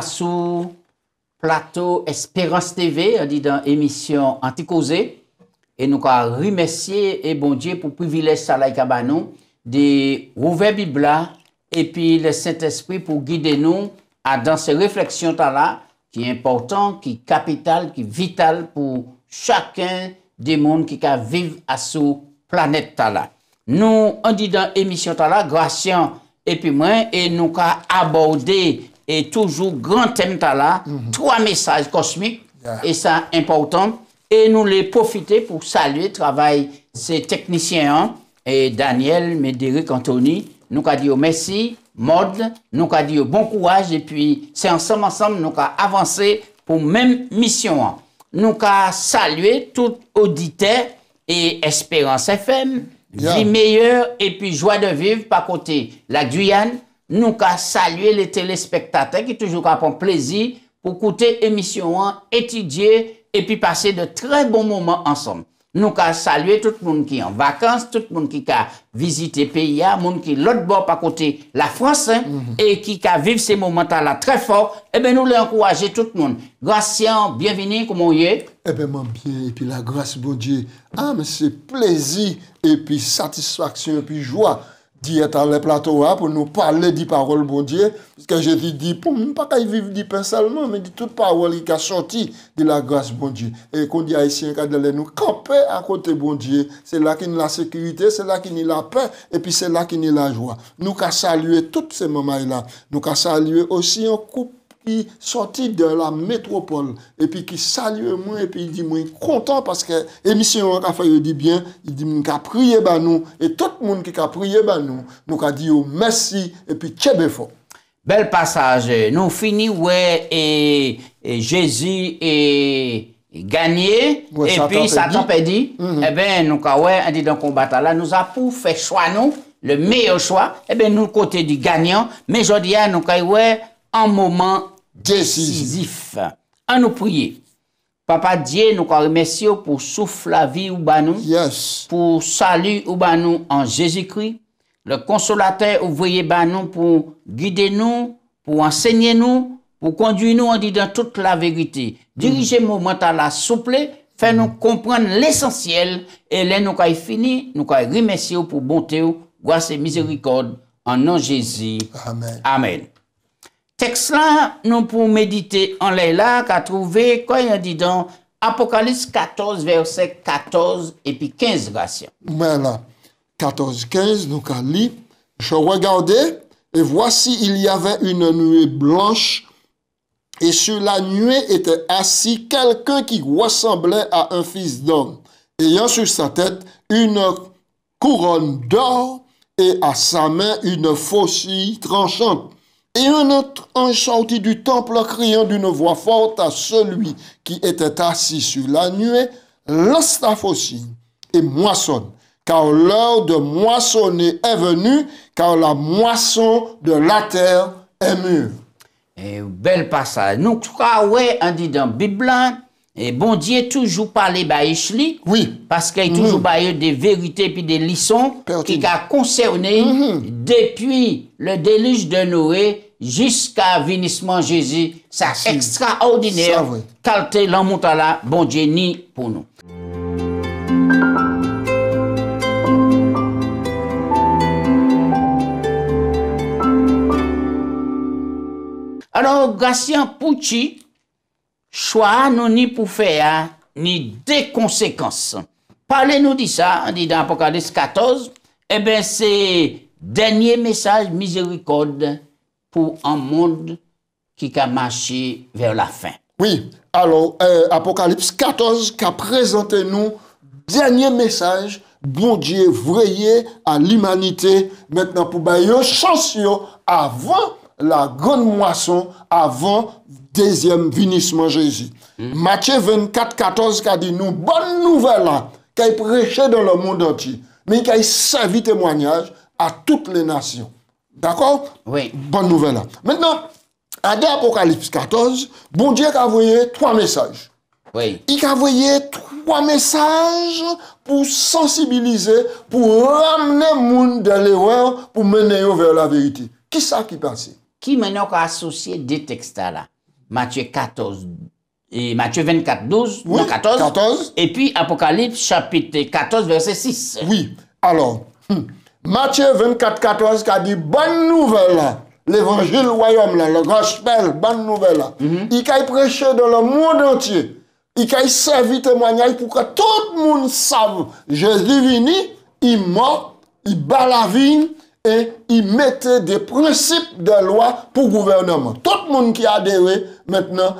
sous plateau Espérance TV, on dit dans émission Anticausé. Et nous avons remercié et bon Dieu pour le privilège ça là de rouvrir Bible et puis le Saint-Esprit pour guider nous dans ces réflexions là qui est important, qui est capital, qui est vital pour chacun des mondes qui vivent à cette planète là. Nous on dit dans l'émission là Gratien et puis moi et nous avons abordé et toujours grand thème là, trois messages cosmiques et ça important. Et nous les profiter pour saluer le travail ces techniciens et Daniel, Médéric, Anthony. Nous avons dit merci, Mode, nous avons dit bon courage et puis c'est ensemble nous avons avancé pour même mission. Nous avons salué tout auditeur et Espérance FM, Vie meilleure et puis joie de vivre par côté la Guyane. Nous avons salué les téléspectateurs qui toujours prennent plaisir pour écouter l'émission, étudier et puis passer de très bons moments ensemble. Nous avons salué tout le monde qui est en vacances, tout le monde qui a visité le pays, le monde qui est l'autre bord par côté la France et qui a vécu ces moments-là très fort. Eh bien, nous les encourager tout le monde. Gratien, bienvenue, comment vous êtes? Eh bien, moi bien, et puis la grâce, bon Dieu. Ah, mais c'est plaisir, et puis satisfaction, et puis joie d'y être à le plateau pour nous parler des paroles, bon Dieu. Parce que je dis, pour ne pas vivre du pain seulement, mais de toute parole qui a sorti de la grâce, bon Dieu. Et qu'on dit haïtien, quand nous camper à côté, bon Dieu, c'est là qu'il y a la sécurité, c'est là qu'il y a la paix, et puis c'est là qu'il y a la joie. Nous qu'à saluer tous ces moments-là. Nous qu'à saluer aussi un couple qui sorti de la métropole et puis qui salue moi et puis il dit moi content parce que émission a fait il dit bien il dit nous qu'a prié ba nous et tout le monde qui a prié ba nous qu'a dit merci et puis tchebefo. Bel passage nous fini ouais et Jésus est gagné ouais, et puis Satan perdu. Eh ben nous qu'a ouais on dit dans combat là nous a pour faire choix nous le meilleur choix et ben nous côté du gagnant mais aujourd'hui nous qu'a ouais un moment décisif. À nous prier. Papa Dieu, nous remercions pour souffle la vie ou banou, pour salut ou banou en Jésus-Christ, le consolateur ouvrier banou pour guider nous, pour enseigner nous, pour conduire nous en disant toute la vérité. Diriger le moment à la souple, faire nous comprendre l'essentiel et là nous avons fini, nous avons remercié pour bonté, grâce et miséricorde en nom de Jésus. Amen. Amen. Texte là, nous pour méditer en là, qu'a trouvé, quand il dit dans Apocalypse 14, verset 14 et puis 15, Gratien. Voilà, 14, 15, nous avons lu. Je regardais, et voici, il y avait une nuée blanche, et sur la nuée était assis quelqu'un qui ressemblait à un fils d'homme, ayant sur sa tête une couronne d'or, et à sa main une faucille tranchante. Et un autre ange sortit du temple criant d'une voix forte à celui qui était assis sur la nuée, lance ta faucille et moissonne, car l'heure de moissonner est venue, car la moisson de la terre est mûre. Et bel passage. Nous croyons, on dit dans la Bible, et bon Dieu toujours parlé baïchli. Oui. Parce qu'il y a toujours des vérités et des leçons qui ont concerné depuis le déluge de Noé jusqu'à venissement Jésus. C'est extraordinaire. Qualité l'amour là, bon Dieu ni pour nous. Alors, Gratien Pouchi, choix nous ni pour faire, ni des conséquences. Parlez-nous de ça, on dit dans Apocalypse 14, eh bien, c'est dernier message miséricorde pour un monde qui a marché vers la fin. Oui, alors, Apocalypse 14 qui a présenté nous dernier message, bon Dieu vrayé à l'humanité, maintenant pour bailler chance avant la grande moisson, avant deuxième venissement Jésus. Matthieu 24, 14 qui a dit nous, bonne nouvelle là, qui a prêché dans le monde entier, mais qui a servi témoignage à toutes les nations. D'accord? Oui. Bonne nouvelle là. Maintenant, à Apocalypse 14, bon Dieu a envoyé 3 messages. Oui. Il a envoyé 3 messages pour sensibiliser, pour ramener le monde de l'erreur, pour mener vers la vérité. Qui ça qui passe? qui maintenant a associé des textes là. Matthieu 14 et Matthieu 24, 12, Oui, non, 14, 14. et puis Apocalypse chapitre 14, verset 6. Oui, alors, Matthieu 24, 14 qui a dit bonne nouvelle là. L'évangile royaume là, le gospel, bonne nouvelle là. Il a prêché dans le monde entier. Il a servi témoignage pour que tout le monde sache Jésus venu, il mort, il bat la vie et il mettait des principes de loi pour le gouvernement. Tout le monde qui a adhéré maintenant,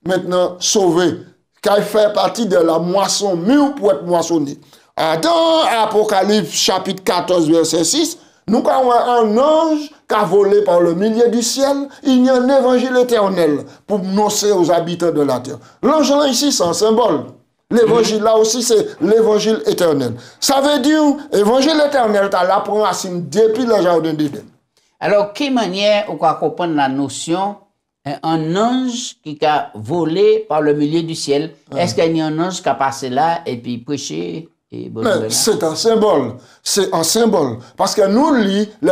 maintenant sauvé, qui fait partie de la moisson mûre pour être moissonné. Dans Apocalypse chapitre 14 verset 6, nous avons un ange qui a volé par le milieu du ciel. Il y a un évangile éternel pour annoncer aux habitants de la terre. L'ange là ici, c'est un symbole. L'évangile là aussi, c'est l'évangile éternel. Ça veut dire, l'évangile éternel, tu as là pour racine depuis le jardin d'Éden. Alors, quelle manière on peut comprendre la notion un ange qui a volé par le milieu du ciel? Est-ce qu'il y a un ange qui a passé là et puis prêché? C'est un symbole. C'est un symbole. Parce que nous,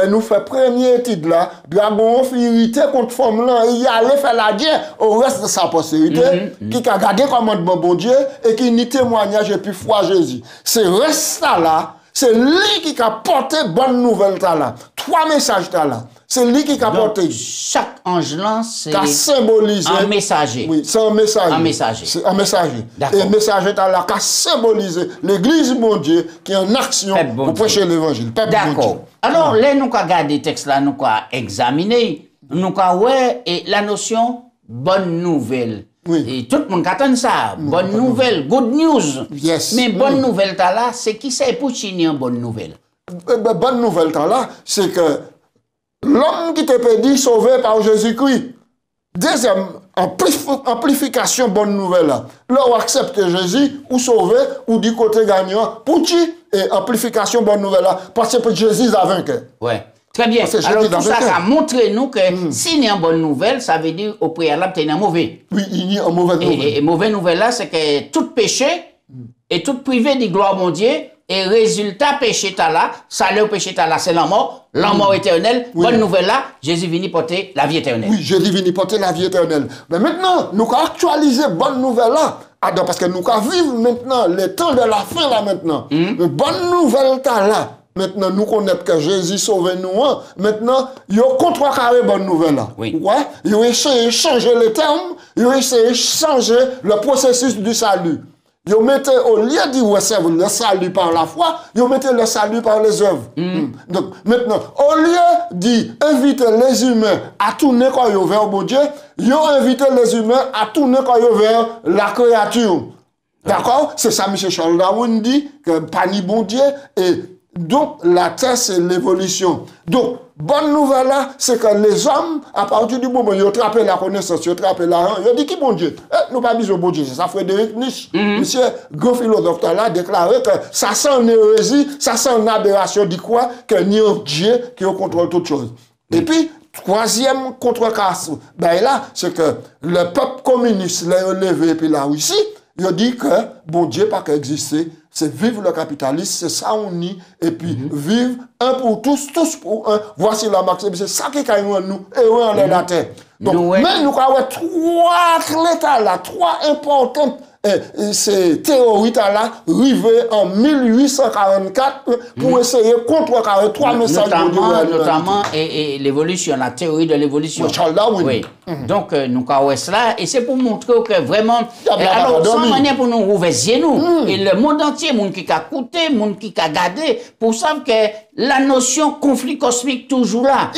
nous fait première étude là, dragon infériorité contre forme là, il allait faire la guerre au reste de sa postérité, qui a gardé commandement bon Dieu et qui ni témoignage et puis foi Jésus. C'est reste là, c'est lui qui a porté bonne nouvelle là. 3 messages là. C'est lui qui a porté. Chaque ange là, c'est symbolisé un messager. Oui, c'est un messager. Un messager. C'est un messager. Et le messager là qui a symbolisé l'église mon Dieu qui est en action pour prêcher l'évangile. D'accord. Alors, là, nous avons regardé le texte là, nous avons examiné, nous avons et la notion bonne nouvelle. Oui. Et tout le monde attend ça. Bonne nouvelle, good news. Yes. Mais bonne nouvelle là, c'est qui c'est pour chiner une bonne nouvelle? Bonne nouvelle là, c'est que l'homme qui te peut dire sauvé par Jésus-Christ. Deuxième, amplification bonne nouvelle là. Là, on accepte Jésus, ou sauvé, ou du côté gagnant, pour qui? Et amplification bonne nouvelle là, parce que Jésus a vaincu. Ouais. Très bien. Alors tout ça, ça montre nous que s'il y a une bonne nouvelle, ça veut dire au préalable, tu es un mauvais. Oui, il y a une mauvaise nouvelle. Et mauvaise nouvelle là, c'est que tout péché et tout privé de gloire mon Dieu, et résultat péché là, salaire péché là, c'est la mort éternelle. Oui. Bonne nouvelle là, Jésus vient porter la vie éternelle. Oui, Jésus vient porter la vie éternelle. Mais maintenant, nous avons actualisé bonne nouvelle là. Parce que nous avons vivre maintenant le temps de la fin là maintenant. Mais bonne nouvelle là. Maintenant, nous connaissons que Jésus sauve nous. Maintenant, il y a contrecarré bonne nouvelle là. Oui. Ouais? Il a essayé de changer les termes, il a essayé de changer le processus du salut. Ils mettaient, au lieu de recevoir le salut par la foi, ils mettaient le salut par les œuvres. Donc, maintenant, au lieu d'inviter les humains à tourner vers bon Dieu, ils ont invité les humains à tourner vers la créature. D'accord? C'est ça, M. Charles Darwin dit, que pas ni bon Dieu, et donc la terre, c'est l'évolution. Donc, bonne nouvelle là, c'est que les hommes, à partir du moment où ils ont attrapé la connaissance, ils ont attrapé l'argent, ils ont dit qui bon Dieu? Nous pas besoin de bon Dieu. C'est ça, Frédéric Nietzsche. Monsieur, grand philosophe là, a déclaré que ça sent une hérésie, ça sent une aberration du quoi? Que ni un Dieu qui contrôle toutes choses. Et puis, troisième contrecasse, ben là, c'est que le peuple communiste l'a levé et puis la Russie, il a dit que bon Dieu pas qu'exister, c'est vivre le capitalisme, c'est ça on nie, et puis vivre un pour tous, tous pour un. Voici la maxime, c'est ça qui est nous, et on est la terre. Donc, mais nous avons 3 clés là, 3 importantes. Ces théories là, arrivées en 1844 pour essayer de contrecarrer 3 messages notamment et l'évolution, la théorie de l'évolution. Oui. Donc, nous avons cela, et c'est pour montrer que vraiment, alors, sans manière pour nous rouvrir nous, et le monde entier, le monde qui a écouté, le monde qui a gardé, pour savoir que la notion conflit cosmique toujours là.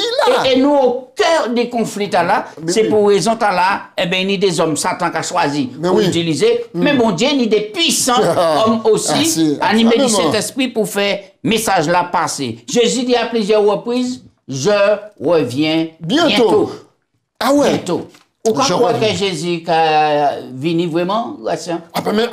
Et nous, au cœur des conflits là, c'est pour raison là, eh bien, ni des hommes, Satan qui a choisi pour utiliser, mais bon Dieu, ni des puissants hommes aussi, animés du Saint-Esprit pour faire message là passer. Jésus dit à plusieurs reprises, je reviens bientôt. Ah ouais? Bientôt. Vous croyez que Jésus est venu vraiment?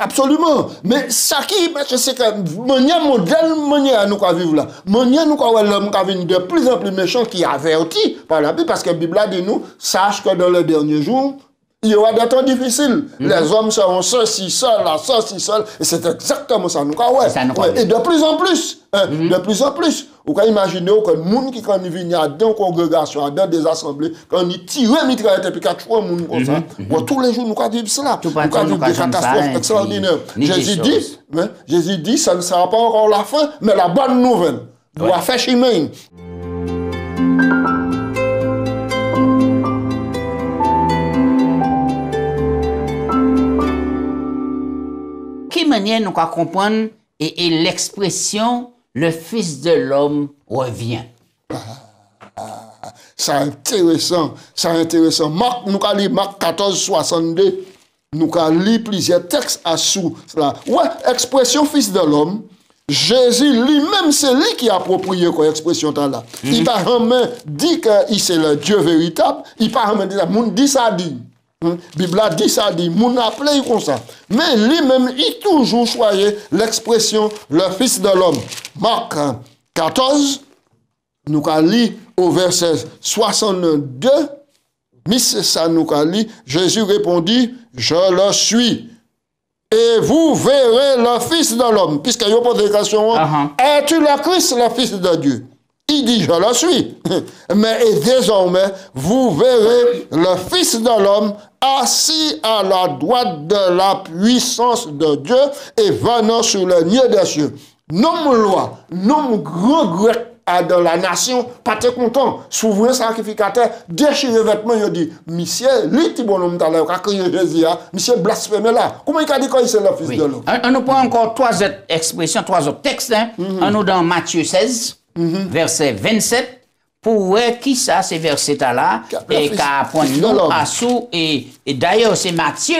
Absolument. Mais ça qui, je sais que manière modèle, manière nous vivre là, manière nous l'homme qui venu de plus en plus méchant qui avertit par la Bible, parce que la Bible a dit nous, sache que dans le dernier jour, Il y aura des temps difficiles. Les hommes seront ceci, cela, ceci, cela. Et c'est exactement ça. Et de plus en plus, de plus en plus, vous pouvez imaginer que les gens qui quand ils viennent dans une congrégation, dans des assemblées, quand ils tirent les mitraillettes et puis qu'ils tuent les gens comme ça, tous les jours, nous pouvons vivre cela. Nous pouvons vivre des catastrophes extraordinaires. Jésus dit, ça ne sera pas encore la fin, mais la bonne nouvelle. Vous va faire chemin. Quelle manière nous pouvons comprendre et l'expression le Fils de l'homme revient? C'est intéressant, c'est intéressant. Nous avons lu Marc 14, 62. Nous avons lu plusieurs textes à sous cela. Ouais, expression Fils de l'homme. Jésus lui-même, c'est lui qui a approprié cette expression là. Il n'a jamais dit qu'il c'est le Dieu véritable. Il n'a jamais dit ça. Moun dit ça dit. La Bible dit ça dit. Moun a appelé comme ça. Mais lui-même, il toujours choisi l'expression le Fils de l'homme. Marc 14, nous allons lire au verset 62. Mais c'est ça, nous allons lire. Jésus répondit, je le suis. Et vous verrez le Fils de l'homme. Puisqu'il y a posé la question, es-tu le Christ, le Fils de Dieu? Il dit, je le suis. Mais désormais, vous verrez le Fils de l'homme assis à la droite de la puissance de Dieu et venant sur le nieu des cieux. Non, loi, non, regret dans la nation, pas très content, souverain sacrificateur, déchiré vêtements, il dit, monsieur, lui, ti bonhomme t'as l'air, quand il Jésus, monsieur blasphémé là. Comment il a dit qu'il c'est le Fils de l'homme? On nous prend encore trois autres expressions, trois autres textes, on nous dans Matthieu 16, verset 27, pour voir qui ça, ces versets-là, et qu'à prendre nous à sous, et d'ailleurs, c'est Matthieu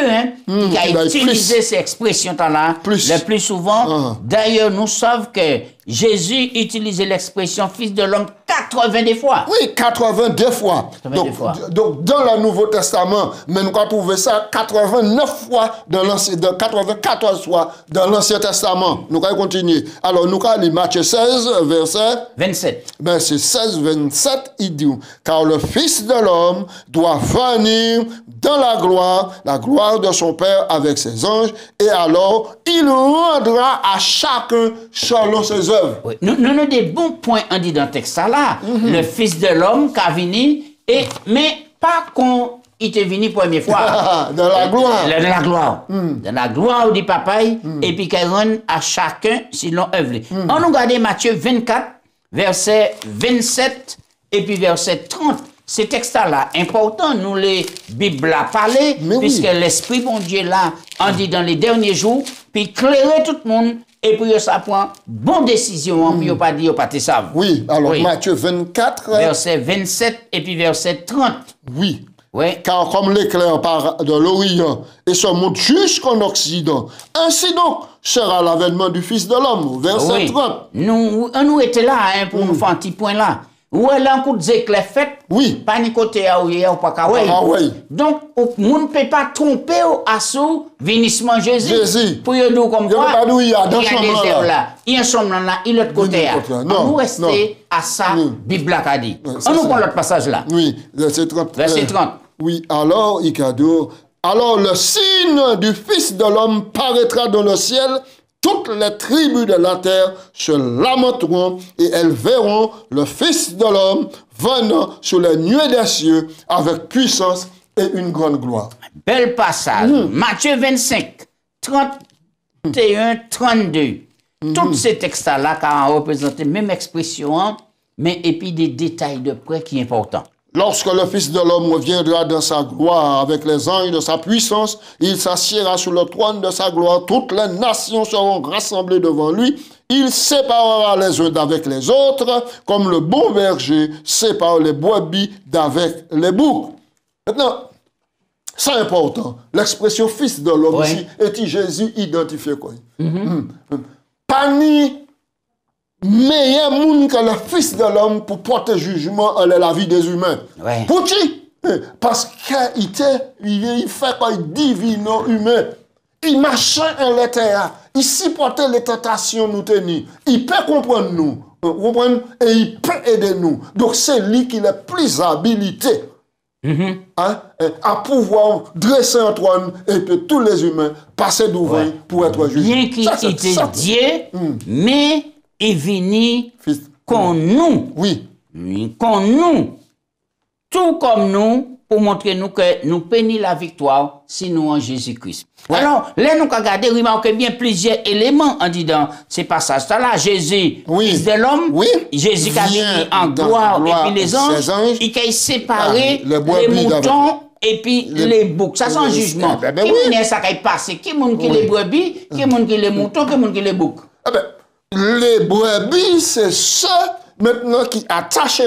qui a utilisé ces expressions-là le plus souvent. D'ailleurs, nous savons que Jésus utilisait l'expression Fils de l'homme 82 fois. Oui, 82 fois. Donc, dans le Nouveau Testament, mais nous avons trouvé ça 89 fois dans l'Ancien, 94 fois dans l'Ancien Testament. Nous allons continuer. Alors, nous allons lire Matthieu 16, verset 27. Verset 16, 27, il dit, car le Fils de l'homme doit venir dans la gloire de son Père avec ses anges, et alors il rendra à chacun selon ses œuvres. Oui. Nous avons des bons points en dit dans le texte là. Le Fils de l'homme qui a venu, mais pas qu'on il était venu pour la première fois. Dans la gloire. Dans la gloire. Dans la gloire du papa, et puis qu'il rend à chacun selon œuvre. On nous regarde Matthieu 24, verset 27, et puis verset 30. Ces textes-là, important, nous les Bibles à parler, puisque l'Esprit bon Dieu là, on dit dans les derniers jours, puis éclairer tout le monde, et puis ça prend bonne décision, puis pas dire, pas te savent. Oui, alors Matthieu 24, verset 27, et puis verset 30. Oui. Car comme l'éclair part de l'Orient et se monte jusqu'en Occident, ainsi donc sera l'avènement du Fils de l'homme. Verset 30. Nous étions là pour nous faire un petit point là. Où est là un coup d'éclair fait? Oui. Pas ni côté à ou pas qu'à oui. Donc, on ne peut pas tromper à ce vénissement Jésus. Pour y nous comme quoi, il y a des œuvres là. Il y a un chambre là, il est l'autre côté. On nous rester à ça, Bible a dit. On nous prend l'autre passage là. Oui, verset 30. Verset 30. Oui, alors, alors le signe du Fils de l'homme paraîtra dans le ciel, toutes les tribus de la terre se lamenteront et elles verront le Fils de l'homme venant sur les nuées des cieux avec puissance et une grande gloire. Bel passage. Matthieu 25, 31, 32. Tous ces textes-là qui ont représenté la même expression, mais et puis des détails de près qui sont importants. Lorsque le Fils de l'homme reviendra dans sa gloire avec les anges de sa puissance, il s'assiera sur le trône de sa gloire. Toutes les nations seront rassemblées devant lui. Il séparera les uns d'avec les autres, comme le bon berger sépare les brebis d'avec les boucs. Maintenant, c'est important. L'expression Fils de l'homme ici est Jésus identifié quoi. Pas ni meilleur monde que le Fils de l'homme pour porter jugement en la vie des humains. Pour qui? Parce qu'il fait quoi? Il divino humain. Il marchait en la terre. Il supportait les tentations nous tenir. Il peut comprendre nous. Et il peut aider nous. Donc c'est lui qui a plus habilité Hein, à pouvoir dresser un trône et que tous les humains passaient devant pour être jugés. Bien qu'il était Dieu, mais il venu qu'on nous. Oui. Qu'on nous, tout comme nous, pour montrer nous que nous peignons la victoire si nous en Jésus-Christ. Ouais. Alors, là, nous avons regardé, remarquez bien plusieurs éléments en disant ces passages-là. Jésus, fils de l'homme, Jésus qui a venu en gloire, et puis les anges, il a séparé les moutons et puis les boucs. Ça, c'est un jugement. Qui est ça qui est passé? Qui est qui les brebis? Qui est qui les moutons? Qui est qui les boucs? Les brebis, c'est ceux maintenant qui attachent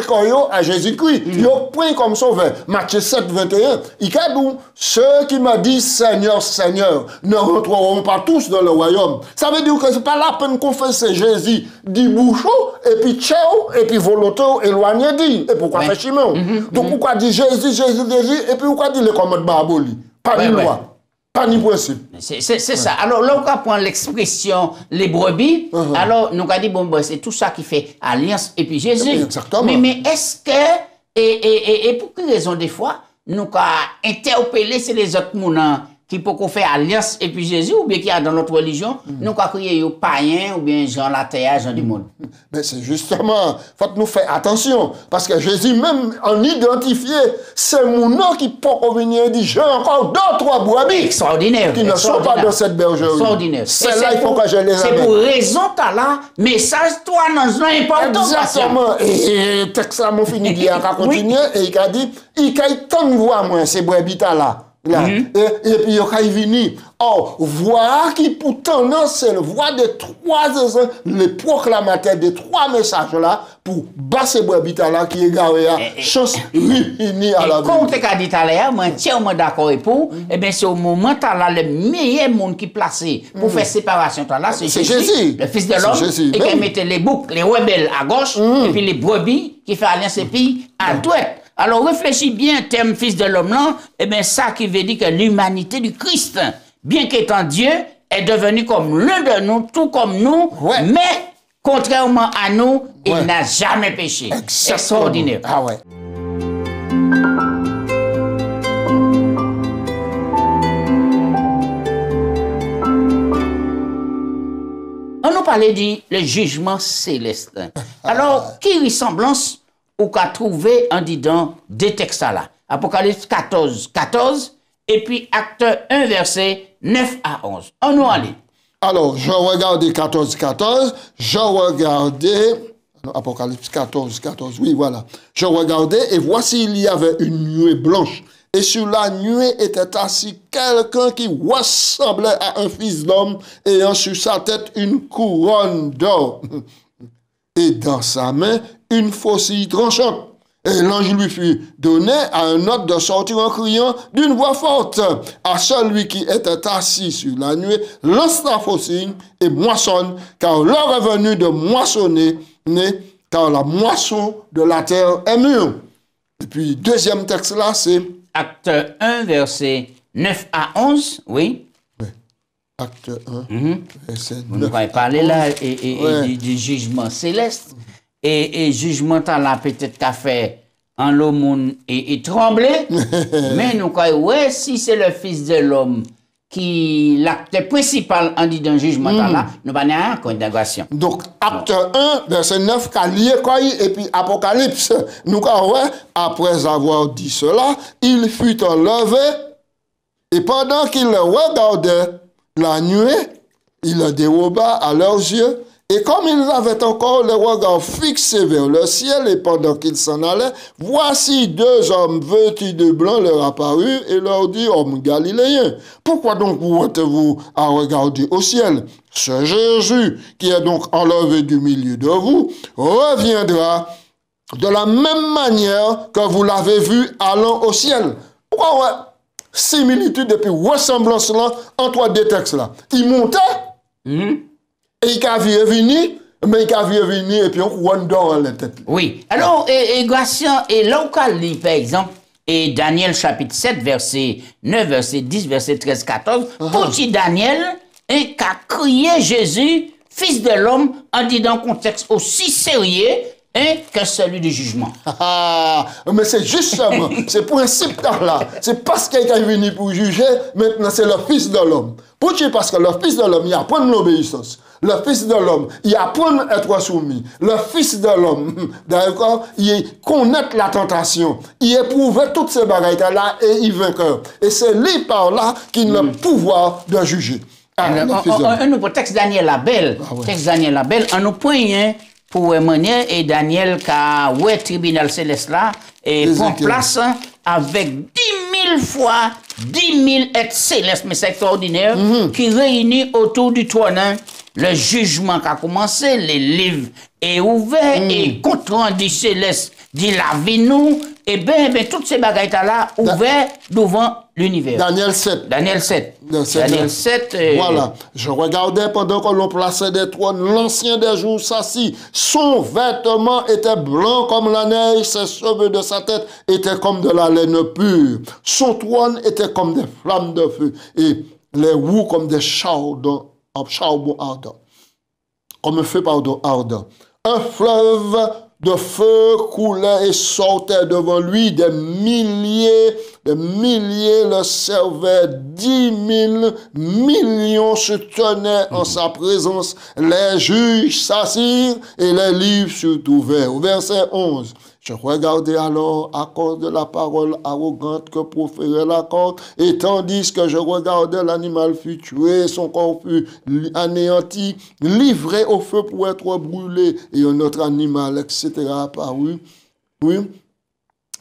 à Jésus-Christ. Ils ont pris comme sauveur. Matthieu 7, 21. Il a dit, ceux qui me disent Seigneur, Seigneur, ne rentreront pas tous dans le royaume. Ça veut dire que c'est pas la peine qu'on fait c'est Jésus dit bouchon, et puis tchao, et puis volonté éloigné dit. Et pourquoi faire chimon? Donc pourquoi dit Jésus, et puis pourquoi dit le commande Barboli? Pas de loi. Pas ni principe. C'est ça. Alors, là, on va prendre l'expression les brebis. Alors, nous avons dit, bon, c'est tout ça qui fait alliance et puis Jésus. Exactement. Mais est-ce que, et pour quelle raison des fois, nous avons interpellé, c'est les autres mounans qui peuvent faire alliance et puis Jésus, ou bien qui a dans notre religion, nous avons crié aux païens ou bien Jean la terre, Jean du monde. Mais c'est justement, faut nous faire attention, parce que Jésus même en identifié ces mounans qui peuvent venir et dire, j'ai encore 2 ou 3 brebis extraordinaire, qui ne sont pas dans cette bergerie. Extraordinaire. C'est là il faut que je les amène. C'est pour raison t'as là, message toi dans un important. Exactement. Et le texte là, mon fini, il a continué et il a dit, il a tant de voix, moi, ces brebis là. Là. Et puis il a venu. Oh, voix qui pourtant non, c'est le voix de 3 les proclamateurs de 3 messages là pour basser Brebita là qui est garé à chance réunie à la vie. Comme tu as dit tout à l'heure, moi entièrement d'accord pour, et bien c'est au moment là le meilleur monde qui placé pour faire séparation là, c'est Jésus, le fils de l'homme, et qui mettait les boucs, les rebelles à gauche, et puis les brebis qui fait alliance et puis à droite. Alors, réfléchis bien, terme fils de l'homme là, et bien ça qui veut dire que l'humanité du Christ, bien qu'étant Dieu, est devenu comme l'un de nous, tout comme nous, mais contrairement à nous, il n'a jamais péché. C'est extraordinaire. Ah ouais. On nous parlait du le jugement céleste. Alors, qui ressemblance ou qu'a trouvé en disant des textes là. Apocalypse 14, 14, et puis Acte 1, verset 9 à 11. On nous allait. Alors, je regardais 14, 14, je regardais, Apocalypse 14, 14, oui, voilà. Je regardais, et voici, il y avait une nuée blanche. Et sur la nuée était assis quelqu'un qui ressemblait à un fils d'homme, ayant sur sa tête une couronne d'or. Et dans sa main, une faucille tranchante. Et l'ange lui fut donné à un autre de sortir en criant d'une voix forte à celui qui était assis sur la nuée, lance la faucille et moissonne, car l'heure est venue de moissonner, car la moisson de la terre est mûre. Et puis, deuxième texte là, c'est... Acte 1, verset 9 à 11, oui. Acte 1, verset 9. Vous avez parlé là du jugement céleste. Et jugement là peut-être qu'a fait en l'homme et trembler. Mais nous croyons, si c'est le Fils de l'homme qui l'acte principal en dit d'un jugement là, nous n'avons pas de condamnation. Donc, acte 1, verset 9, et puis Apocalypse, nous croyons, après avoir dit cela, il fut enlevé, et pendant qu'il regardait la nuée, il le déroba à leurs yeux, et comme ils avaient encore le regard fixé vers le ciel, et pendant qu'ils s'en allaient, voici 2 hommes vêtus de blanc leur apparurent et leur dit, hommes galiléens, pourquoi donc vous êtes-vous à regarder au ciel? Ce Jésus, qui est donc enlevé du milieu de vous, reviendra de la même manière que vous l'avez vu allant au ciel. Pourquoi similitude et puis ressemblance là entre 2 textes là? Il montait, et il a vu venir, mais il a vu venir, et puis on couronne dans la tête. Oui. Alors, et Gratien, et là où on lit, par exemple, et Daniel chapitre 7, verset 9, verset 10, verset 13, 14, petit Daniel, qui a crié Jésus, fils de l'homme, en dit dans un contexte aussi sérieux, que celui du jugement. Mais c'est justement, ce principe là, c'est parce qu'il est venu pour juger, maintenant c'est le Fils de l'homme. Pourquoi? Parce que le Fils de l'homme, il apprend l'obéissance. Le Fils de l'homme, il apprend à être soumis. Le Fils de l'homme, d'accord, il connaît la tentation. Il éprouve toutes ces bagailles-là et il vainqueur. Et c'est lui par là qu'il a le pouvoir de juger. On texte Daniel Labelle. Texte Daniel Labelle, on nous point pour mener et Daniel ka ouais tribunal céleste là et prend place avec 10 000 fois 10 000 êtres célestes, mais c'est extraordinaire, qui réunit autour du trône. Le jugement qui a commencé, les livres est ouvert et compte rendu céleste dit la vie nous, et bien toutes ces bagailles là ouverts devant l'univers. Daniel 7. Daniel 7. Daniel 7. Voilà. Je regardais pendant que l'on plaçait des trônes, l'ancien des jours s'assit. Son vêtement était blanc comme la neige, ses cheveux de sa tête étaient comme de la laine pure. Son trône était comme des flammes de feu et les roues comme des charbons ardents. Comme un feu, ardent. Un fleuve de feu coulait et sortait devant lui, des milliers le servaient, 10 000 millions se tenaient en sa présence. Les juges s'assirent et les livres furent ouverts. Au verset 11. Je regardais alors à cause de la parole arrogante que proférait la corde, et tandis que je regardais, l'animal fut tué, son corps fut anéanti, livré au feu pour être brûlé, et un autre animal, etc. apparut. Oui.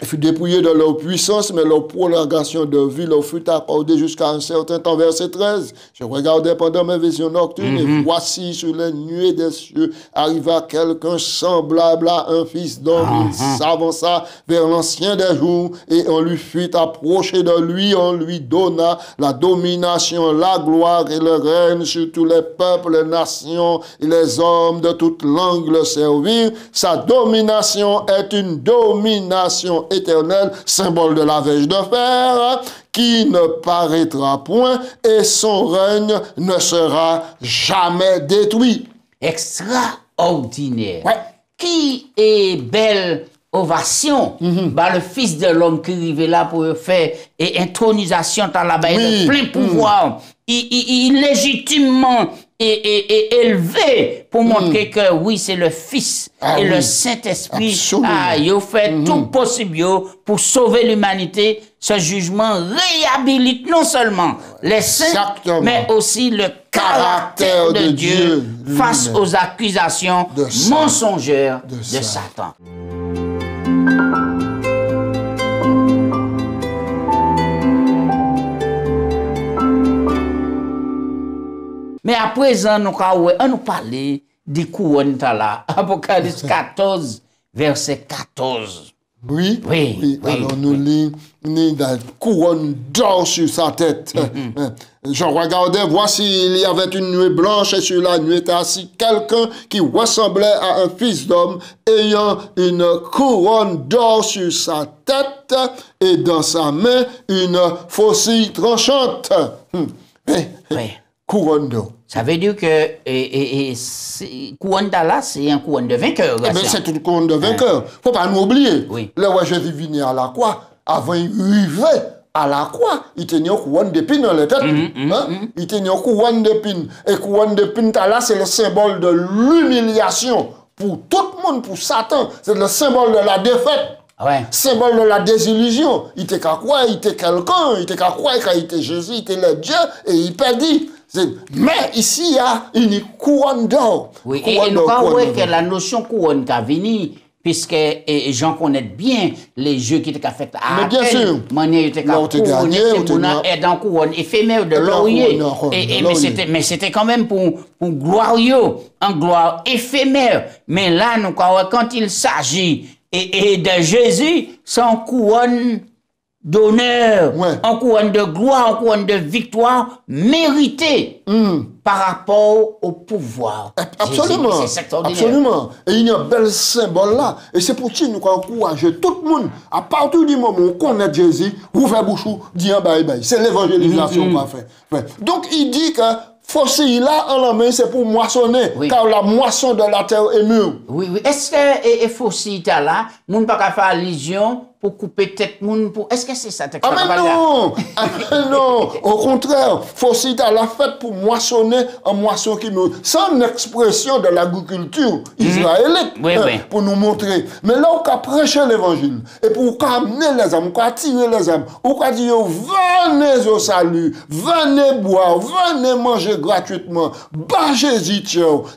Il fut dépouillé de leur puissance, mais leur prolongation de vie leur fut accordée jusqu'à un certain temps. Verset 13. Je regardais pendant mes visions nocturnes, et voici sur les nuées des cieux arriva quelqu'un semblable à un fils d'homme. Il s'avança vers l'ancien des jours, et on lui fut approché de lui, on lui donna la domination, la gloire et le règne sur tous les peuples, les nations et les hommes de toute langue le servirent. Sa domination est une domination éternel, symbole de la verge de fer, qui ne paraîtra point et son règne ne sera jamais détruit. Extraordinaire. Ouais. Qui est belle ovation par le Fils de l'homme qui arrivait là pour faire et intronisation dans la baie de plein pouvoir. Il légitimement et élevé pour montrer que oui, c'est le Fils et le Saint-Esprit. Il a fait tout possible pour sauver l'humanité. Ce jugement réhabilite non seulement les saints, mais aussi le caractère de Dieu face aux accusations mensongères de Satan. Mais à présent, nous allons parler du couronne là. Apocalypse 14, verset 14. Oui. Alors nous lisons la couronne d'or sur sa tête. Je regardais, voici, il y avait une nuée blanche et sur la nuée était assis quelqu'un qui ressemblait à un fils d'homme ayant une couronne d'or sur sa tête et dans sa main une faucille tranchante. Couronne d'or. Ça veut dire que couronne là, c'est un couronne de vainqueur. C'est une couronne de vainqueur. Faut pas nous oublier. Oui. Le roi Jésus venait à la croix. Avant, il arrivait à la croix. Il tenait une couronne d'épines dans la tête. Il tenait une couronne d'épines. Et couronne d'épines là, c'est le symbole de l'humiliation pour tout le monde, pour Satan. C'est le symbole de la défaite. Ouais. Symbole de la désillusion. Il était qu'à quoi? Il était quelqu'un. Il était qu'à quoi? Il était Jésus. Il était le Dieu. Et il perdit. Mais ici, il y a une couronne d'or. Oui, et nous avons que la notion couronne qui a venu, puisque les gens connaissent bien les jeux qui étaient faits à mais bien sûr. Manière était couronné, c'est dans couronne éphémère de laurier. Mais c'était quand même pour glorieux, en gloire éphémère. Mais là, nous quand il s'agit et de Jésus, son couronne d'honneur, en couronne de gloire, en couronne de victoire méritée par rapport au pouvoir. Absolument. Absolument. Et il y a un bel symbole là. Et c'est pour ça que nous encourageons tout le monde, à partir du moment où on connaît Jésus, ouvre bouche, dit bye bye. C'est l'évangélisation qu'on fait. Donc il dit que fossile là, en la main, c'est pour moissonner, Oui. car la moisson de la terre est mûre. Oui, oui. Est-ce que et fossile là, moun pas qu'à faire allusion pour couper tête moun pour est-ce que c'est ça Ah mais non! Ah mais non! Au contraire, fossile la fête pour moissonner en moisson qui nous... C'est une expression de l'agriculture israélite, Oui, oui. pour nous montrer. Mais là, on a prêché l'évangile. Et pour amener les âmes, on a attirer les âmes, on a dit, venez au salut, venez boire, venez manger gratuitement, bah Jésus,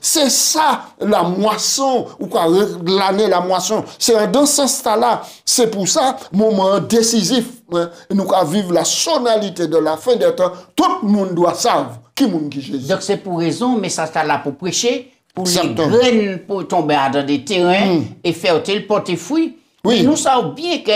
c'est ça la moisson, ou quoi, l'année la moisson. C'est dans ce sens-là, c'est pour ça, moment décisif, hein, nous allons vivre la sonalité de la fin des temps, tout le monde doit savoir qui est Jésus. Donc c'est pour raison, mais ça là pour prêcher, pour Certain. les graines pour tomber dans des terrains et faire tel porter fruit. Oui. Mais nous savons bien que,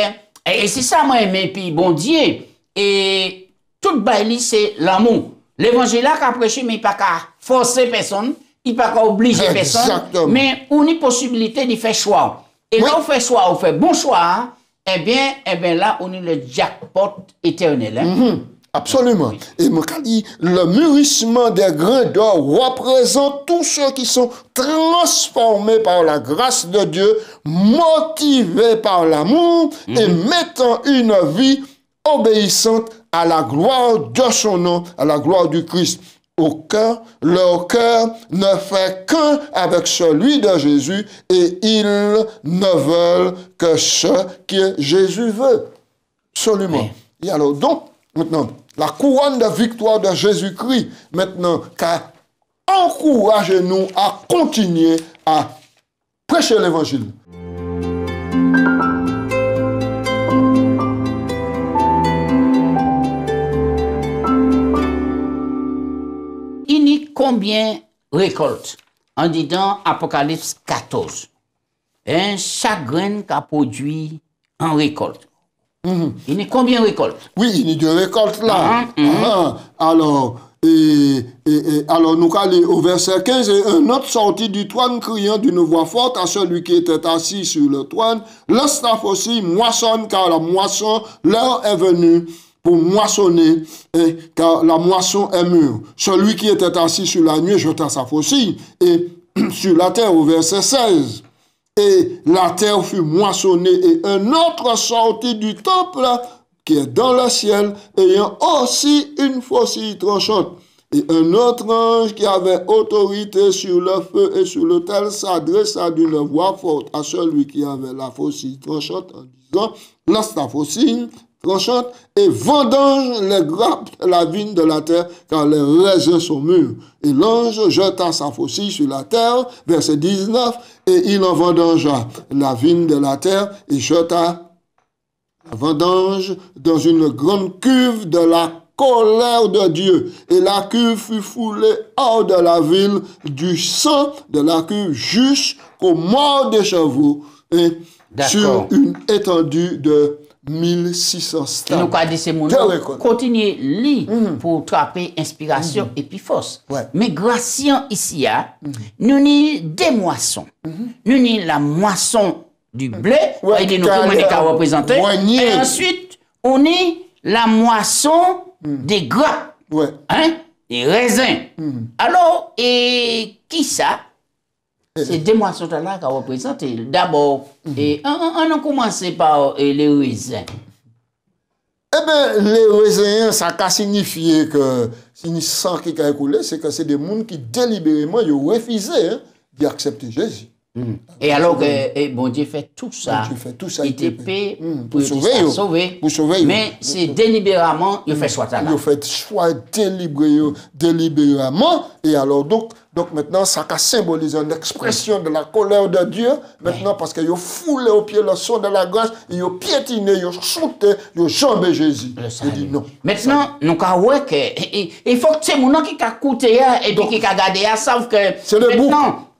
et c'est ça moi aimé, puis bon Dieu, et tout baili c'est l'amour. L'évangile là qu'a prêché, mais il pas qu'à forcer personne, il pas qu'à obliger personne, Exactement. mais on a une possibilité de faire choix. Et Oui. là on fait choix, on fait bon choix, eh bien là on a le jackpot éternel. Hein? Absolument. Et Mokali, le mûrissement des grains d'or représente tous ceux qui sont transformés par la grâce de Dieu, motivés par l'amour et mettant une vie obéissante à la gloire de son nom, à la gloire du Christ. Leur cœur ne fait qu'un avec celui de Jésus et ils ne veulent que ce que Jésus veut. Absolument. Oui. Et alors, donc, maintenant, la couronne de victoire de Jésus-Christ, maintenant, encouragez-nous à continuer à prêcher l'évangile. Il y a combien récoltes en disant Apocalypse 14? Chaque graine qu'a produit en récolte. Il y a combien de récoltes? Oui, il y a deux récoltes là. Mhm, Alors, alors, nous allons au verset 15. Et un autre sortit du trône criant d'une voix forte à celui qui était assis sur le trône. Le staff aussi moissonne, car la moisson, l'heure est venue pour moissonner, car la moisson est mûre. Celui qui était assis sur la nuée jeta sa faucille et sur la terre au verset 16. Et la terre fut moissonnée et un autre sortit du temple qui est dans le ciel, ayant aussi une faucille tranchante. Et un autre ange qui avait autorité sur le feu et sur l'autel s'adressa d'une voix forte à celui qui avait la faucille tranchante en disant, lance ta faucille tranchante et vendange les grappes de la vigne de la terre, car les raisins sont mûrs. Et l'ange jeta sa faucille sur la terre, verset 19, et il en vendangea la vigne de la terre et jeta la vendange dans une grande cuve de la colère de Dieu. Et la cuve fut foulée hors de la ville du sang de la cuve jusqu'aux morts des chevaux et sur une étendue de 1600 stades. Nous avons dit ces mots, continuez lire pour trapper inspiration et puis force. Ouais. Mais Gratien ici, nous avons des moissons. Nous avons la moisson du blé, et nous avons représenté. Et ensuite, on a la moisson des grappes, des raisins. Alors, et qui ça? C'est des moissons là qui représentent. D'abord, on a commencé par les raisins. Eh bien, les raisins, ça a signifié que si le sang qui a écoulé, c'est que c'est des gens qui délibérément ont refusé d'accepter Jésus. Et alors que bon Dieu fait tout ça, il était payé pour sauver. Mais c'est délibérément, il fait choix là. Il fait choix délibérément. Et alors, donc maintenant, ça a symbolisé une expression de la colère de Dieu. Maintenant, parce qu'il a foulé au pied le son de la grâce, il a piétiné, il a sauté, il a jambé Jésus. Il dit non. Maintenant, nous avons vu que il faut que ces gens qui ont écouté et qui ont regardé savent que c'est le bout.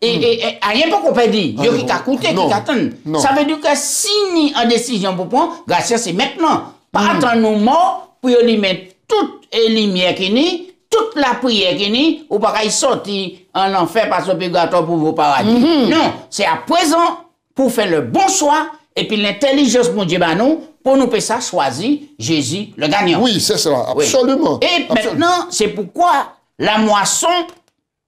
Et rien pas qu'on peut dire. Yo qui a écouté, qui attendent. Ça veut dire que si ni en décision pour prendre, grâce c'est maintenant. Pas attendre nous morts pour lui mettre toute lumière qui ni, toute la prière qui ni, ou pas qu'il sortir en enfer par son purgatoire pour vos paradis. Non, c'est à présent pour faire le bon choix et puis l'intelligence mon Dieu nous pour nous faire ça choisir Jésus le gagnant. Oui, c'est ça, absolument. Oui. Et maintenant, c'est pourquoi la moisson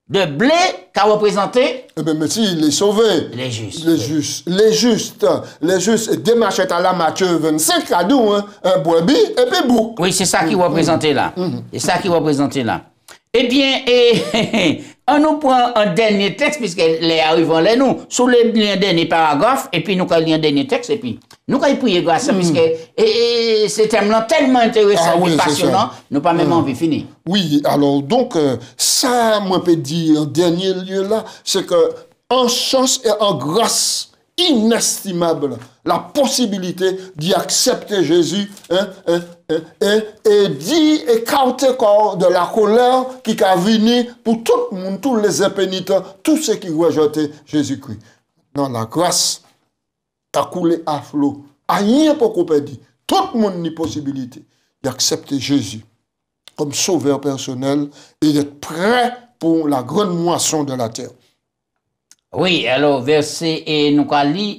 de blé qu'a représenté Eh bien, mais si, il est sauvé. les justes. Les justes. Démarche à la Matthieu 25, cadeau, hein, un brebis et puis bouc. Oui, c'est ça qui est représenté là. C'est ça qui est représenté là. Eh bien, on nous prend un dernier texte, puisque les arrivants là, nous, sous le dernier paragraphe, et puis nous allons lire un dernier texte, et puis nous allons prier grâce à puisque ce thème-là tellement intéressant et passionnant, nous pas même envie de finir. Oui, alors, donc, ça, moi, peut dire, en dernier lieu là, c'est que, en chance et en grâce inestimable, la possibilité d'y accepter Jésus, et d'y écarter de la colère qui a venu pour tout le monde, tous les impénitents, tous ceux qui rejetaient Jésus-Christ. Dans la grâce, a coulé à flot. Rien pour qu'on peut dire. Tout le monde a une possibilité d'accepter Jésus comme sauveur personnel et d'être prêt pour la grande moisson de la terre. Oui, alors, verset, et nous allons lire,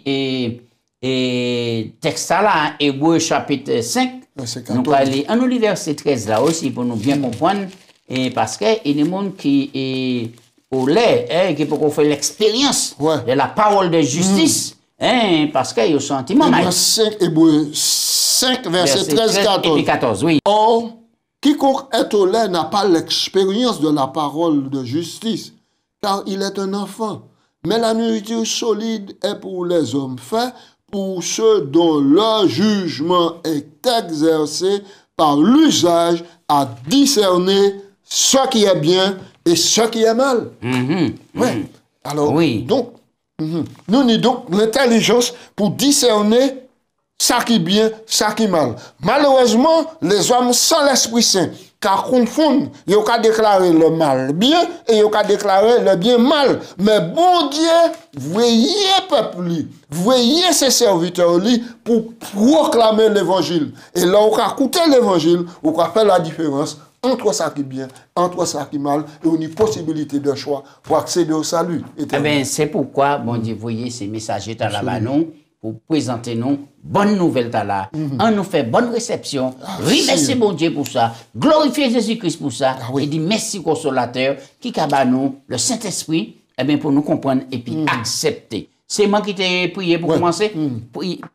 et texte là, Hébreux chapitre 5, nous allons lire, on lit verset 13 là aussi, pour nous bien comprendre, et parce qu'il y a des gens qui au lait, qui peuvent faire l'expérience de la parole de justice, parce qu'il y a un sentiment. Hébreux 5, verset 13-14. Et 14, oui. Or, quiconque est au lait n'a pas l'expérience de la parole de justice, car il est un enfant. Mais la nourriture solide est pour les hommes faits, pour ceux dont leur jugement est exercé par l'usage à discerner ce qui est bien et ce qui est mal. Alors, donc, nous avons donc l'intelligence pour discerner ça qui est bien, ça qui est mal. Malheureusement, les hommes sans l'Esprit Saint, car confondent, ils ont qu'à déclarer le mal bien et ils ont qu'à déclarer le bien mal. Mais bon Dieu, voyez peuple, voyez ses serviteurs pour proclamer l'évangile. Et là, on a écouté l'évangile, on a fait la différence entre ça qui est bien, entre ça qui est mal, et on a une possibilité de choix pour accéder au salut. Eh bien, c'est pourquoi, bon Dieu, voyez ces messagers à la banon, pour présenter nous bonne nouvelle là. On nous fait bonne réception. Remercie bon Dieu pour ça. Glorifiez Jésus-Christ pour ça. Et dit merci consolateur qui a nous le Saint-Esprit pour nous comprendre et puis accepter. C'est moi qui t'ai prié pour commencer,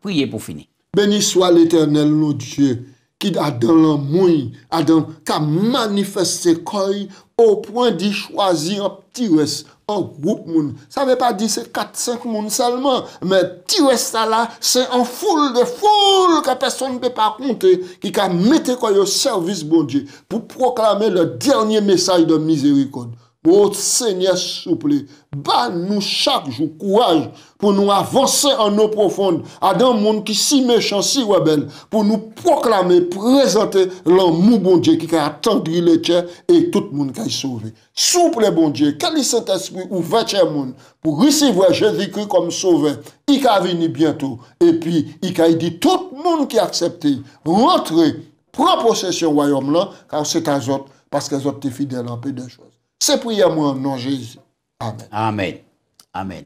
prier pour finir. Béni soit l'Éternel, notre Dieu, qui a dans l'amour, qui a manifesté au point d'y choisir un petit reste, un groupe moun. Ça ne veut pas dire c'est 4-5 moun seulement, mais petit reste là, c'est un foule que personne ne peut pas compter, qui a mis au service bon Dieu pour proclamer le dernier message de miséricorde. Oh Seigneur, s'il vous plaît, nous chaque jour courage pour nous avancer en eau profonde à un monde qui si méchant, si rebelle, pour nous proclamer, présenter l'amour bon Dieu qui a attendri les tiers et tout le monde qui est sauvé. S'il vous plaît, bon Dieu, quel est cet esprit ouvert le monde pour recevoir Jésus-Christ comme sauveur, il va venir bientôt. Et puis, il a dit tout le monde qui a accepté, rentrez, prends possession du royaume là, car c'est à eux, parce qu'ils ont été fidèles en peu de choses. C'est prière moi en nom de Jésus. Amen. Amen. Amen.